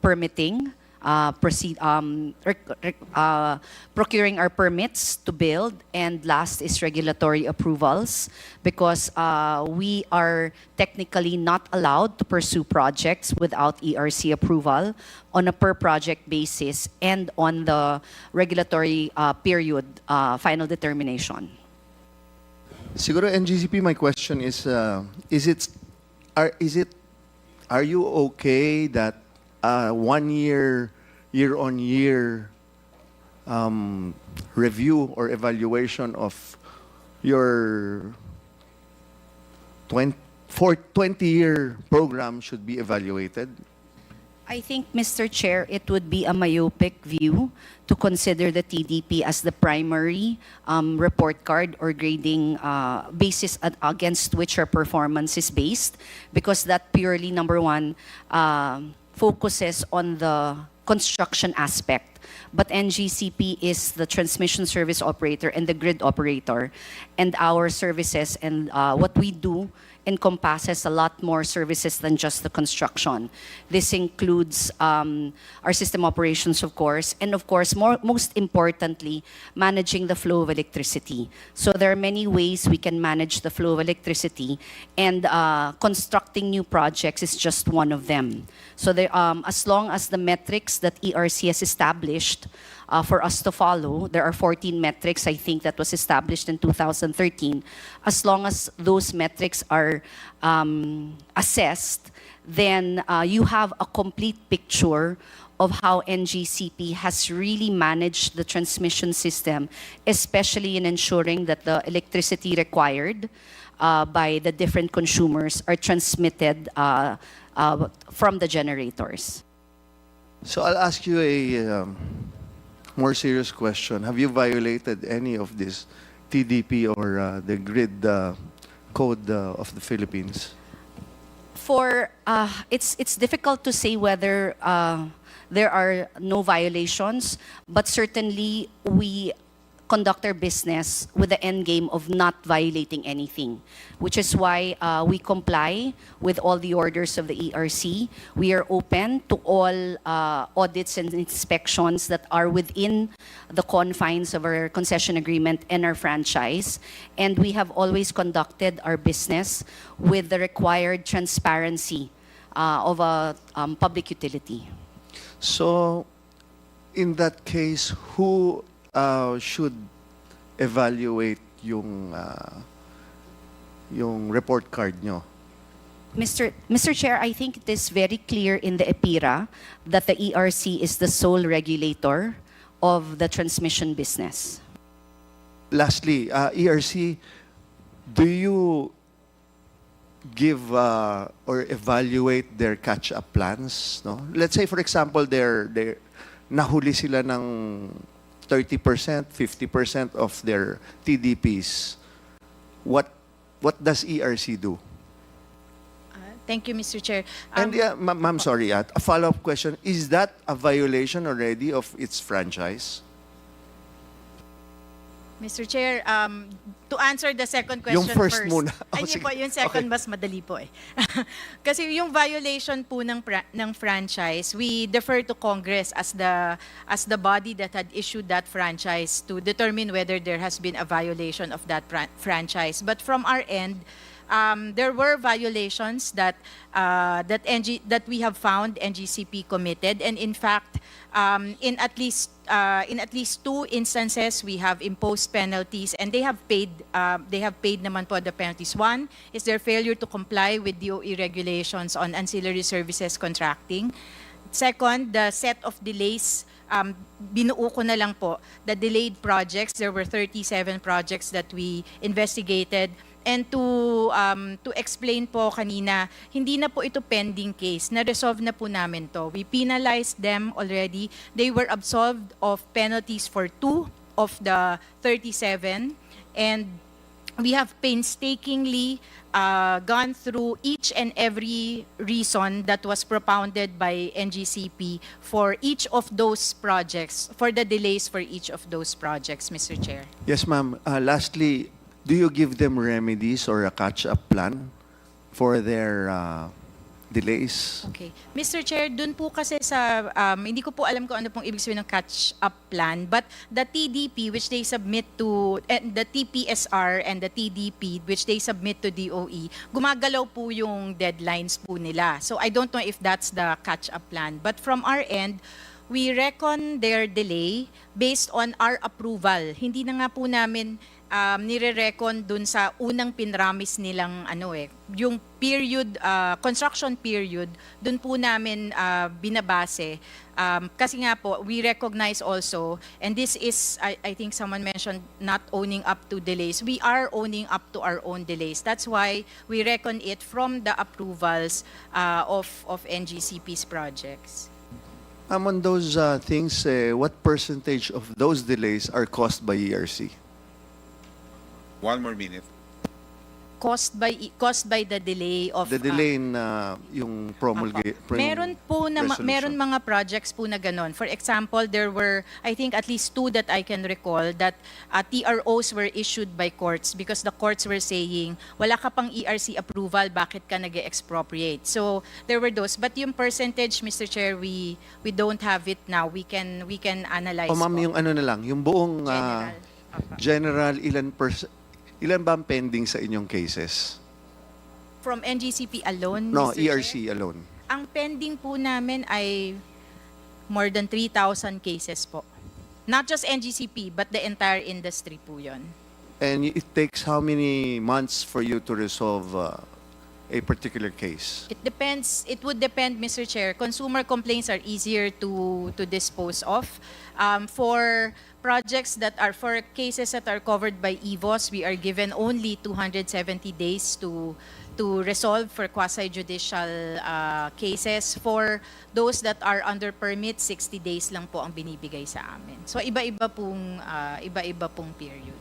permitting, procuring our permits to build, and last is regulatory approvals, because we are technically not allowed to pursue projects without ERC approval on a per project basis and on the regulatory period final determination. Siguro NGCP, my question is are you okay that 1 year-on-year review or evaluation of your 20-year program should be evaluated? I think, Mr. Chair, it would be a myopic view to consider the TDP as the primary report card or grading basis against which our performance is based, because that purely, number one, focuses on the construction aspect. But NGCP is the transmission service operator and the grid operator, and our services and what we do encompasses a lot more services than just the construction. This includes our system operations, of course, and of course, most importantly, managing the flow of electricity. So there are many ways we can manage the flow of electricity, and constructing new projects is just one of them. So there, as long as the metrics that ERC has established for us to follow, there are 14 metrics, I think, that was established in 2013. As long as those metrics are assessed, then you have a complete picture of how NGCP has really managed the transmission system, especially in ensuring that the electricity required by the different consumers are transmitted from the generators. So I'll ask you a more serious question. Have you violated any of this TDP or the grid code of the Philippines? For it's difficult to say whether there are no violations, but certainly we conduct our business with the end game of not violating anything, which is why we comply with all the orders of the ERC. We are open to all audits and inspections that are within the confines of our concession agreement and our franchise, and we have always conducted our business with the required transparency of a public utility. So, in that case, who should evaluate yung report card nyo? Mr. Chair, I think it is very clear in the EPIRA that the ERC is the sole regulator of the transmission business. Lastly, ERC, do you give or evaluate their catch-up plans? No? Let's say, for example, they're nahuli sila ng 30%, 50% of their TDPs. What does ERC do? Thank you, Mr. Chair. And yeah, ma'am, sorry, a follow-up question. Is that a violation already of its franchise? Mr. Chair, to answer the second question Yung first muna. Ay, sige. po, yung second Okay. mas madali po eh. Kasi yung violation po ng franchise, we defer to Congress as the body that had issued that franchise to determine whether there has been a violation of that franchise. But from our end, there were violations that we have found NGCP committed, and in fact, in at least 2 instances, we have imposed penalties, and they have paid naman po the penalties. One is their failure to comply with DOE regulations on ancillary services contracting. Second, the set of delays, binuo ko na lang po, the delayed projects. There were 37 projects that we investigated. And to explain po kanina, hindi na po ito pending case. Na-resolve na po namin to. We penalized them already. They were absolved of penalties for 2 of the 37. And we have painstakingly gone through each and every reason that was propounded by NGCP for each of those projects, for the delays for each of those projects, Mr. Chair. Yes, ma'am. Lastly, do you give them remedies or a catch-up plan for their delays? Okay. Mr. Chair, dun po kasi sa, hindi ko po alam kung ano pong ibig sabihin ng catch-up plan, but the TDP which they submit to, the TPSR and the TDP which they submit to DOE, gumagalaw po yung deadlines po nila. So I don't know if that's the catch-up plan. But from our end, we reckon their delay based on our approval. Hindi na nga po namin nire-recon dun sa unang pinramis nilang yung period, construction period, dun po namin binabase. Kasi nga po, we recognize also, and this is, I think someone mentioned, not owning up to delays. We are owning up to our own delays. That's why we reckon it from the approvals of NGCP's projects. On those things, what percentage of those delays are caused by ERC? 1 more minute. Caused by the delay of The delay in yung promulgate. meron mga projects po na ganon. For example, there were, I think at least 2 that I can recall that TROs were issued by courts because the courts were saying, wala ka pang ERC approval, bakit ka nag-expropriate? So there were those. But yung percentage, Mr. Chair, we don't have it now. We can analyze. O ma'am, po. yung ano na lang, yung buong General. ilan ba ang pending sa inyong cases? From NGCP alone, No, Mr. Chair? ERC alone. Ang pending po namin ay more than 3,000 cases po. Not just NGCP, but the entire industry po yun. And it takes how many months for you to resolve a particular case? It depends. It would depend, Mr. Chair. Consumer complaints are easier to dispose of. For projects that are, for cases that are covered by EVOS, we are given only 270 days to resolve for quasi-judicial cases. For those that are under permit, 60 days lang po ang binibigay sa amin. So iba-iba pong period.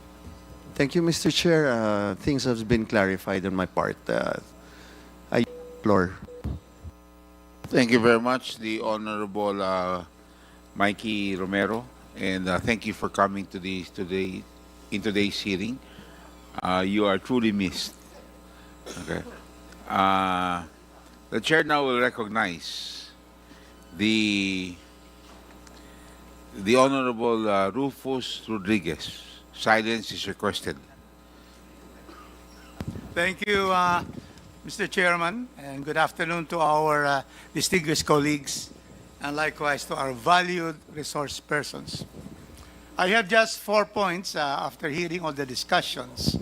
Thank you, Mr. Chair. Things have been clarified on my part. I floor. Thank you very much, the Honorable Mikey Romero, and thank you for coming to in today's hearing. You are truly missed. Okay. The chair now will recognize the Honorable Rufus Rodriguez. Silence is requested. Thank you, Mr. Chairman, and good afternoon to our distinguished colleagues, and likewise to our valued resource persons. I have just 4 points after hearing all the discussions.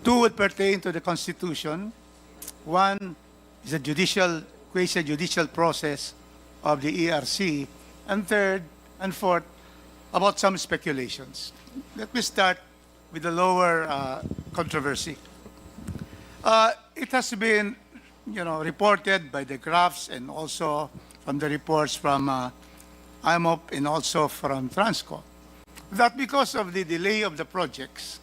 2 would pertain to the Constitution. 1 is a quasi-judicial process of the ERC, and 3rd and 4th about some speculations. Let me start with the lower controversy. It has been, reported by the graphs and also from the reports from IMOP and also from Transco that because of the delay of the projects,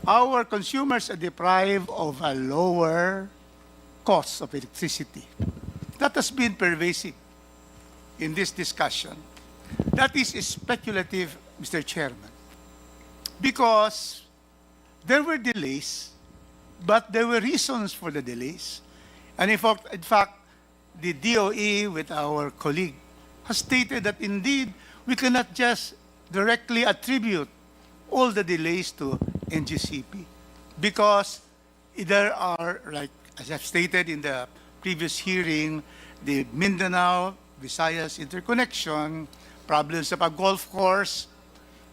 our consumers are deprived of a lower cost of electricity. That has been pervasive in this discussion. That is speculative, Mr. Chairman, because there were delays, but there were reasons for the delays. And in fact, the DOE with our colleague has stated that indeed we cannot just directly attribute all the delays to NGCP because there are, like as I've stated in the previous hearing, the Mindanao Visayas interconnection, problems of a golf course,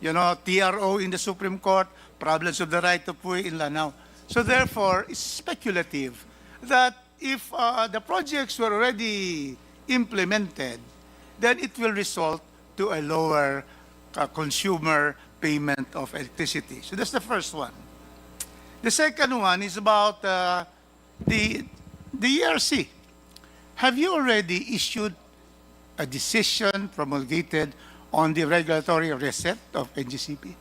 TRO in the Supreme Court, problems of the right of way in Lanao. So therefore, it's speculative that if the projects were already implemented, then it will result to a lower consumer payment of electricity. So that's the first one. The second one is about the ERC. Have you already issued a decision promulgated on the regulatory reset of NGCP?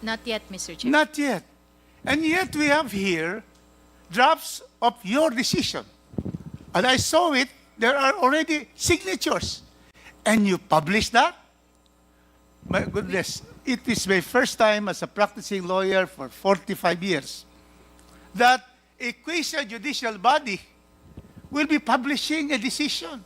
Not yet, Mr. Chair. Not yet. And yet we have here drafts of your decision. And I saw it, there are already signatures. And you publish that? My goodness, it is my first time as a practicing lawyer for 45 years that a quasi-judicial body will be publishing a decision.